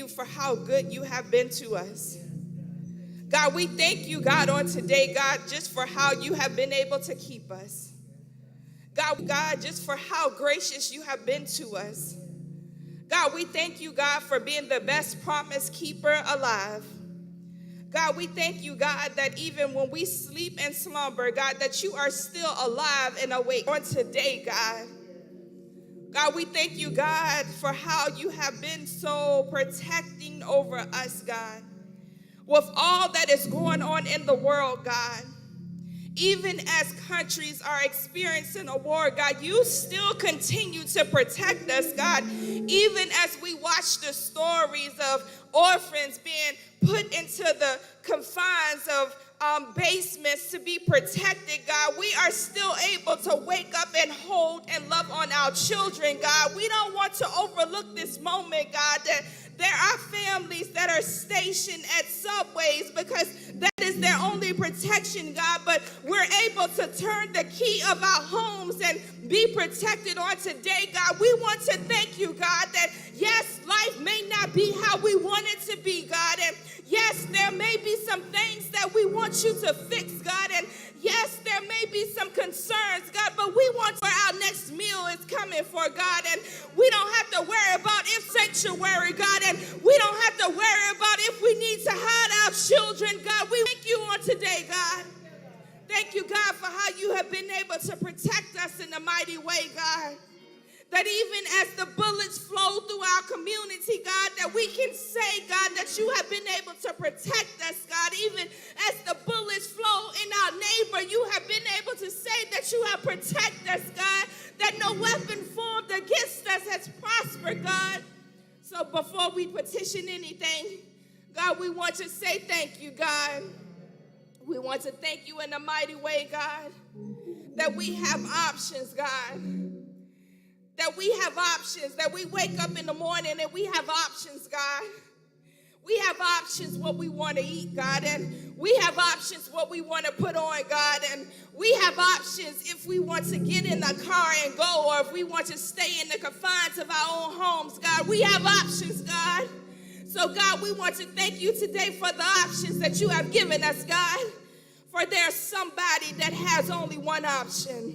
you for how good you have been to us. God, we thank you, God, on today, God, just for how you have been able to keep us. God, just for how gracious you have been to us. God, we thank you, God, for being the best promise keeper alive. God, we thank you, God, that even when we sleep and slumber, God, that you are still alive and awake on today, God. God, we thank you, God, for how you have been so protecting over us, God. With all that is going on in the world, God, even as countries are experiencing a war, God, you still continue to protect us, God. Even as we watch the stories of orphans being put into the confines of basements to be protected, God, we are still able to wake up and hold and love on our children, God. We don't want to overlook this moment, God, that there are families that are stationed at subways because that is their only protection, God, but we're able to turn the key of our homes and be protected on today, God. We want to thank you, God, that yes, life may not be how we want it to be, God, and yes, there may be some things that we want you to fix, God, and yes, there may be some concerns, God, but we want where our next meal is coming for, God, and we don't have to worry about if sanctuary, God, and we don't have to worry about if we need to hide our children, God. We thank you on today, God. Thank you, God, for how you have been able to protect us in a mighty way, God. That even as the bullets flow through our community, God, that we can say, God, that you have been able to protect us, God. Even as the bullets flow in our neighbor, you have been able to say that you have protected us, God, that no weapon formed against us has prospered, God. So before we petition anything, God, we want to say thank you, God. We want to thank you in a mighty way, God, that we have options, God. That we have options, that we wake up in the morning and we have options, God. We have options what we want to eat, God, and we have options what we want to put on, God, and we have options if we want to get in the car and go, or if we want to stay in the confines of our own homes, God. We have options, God. So, God, we want to thank you today for the options that you have given us, God, for there's somebody that has only one option.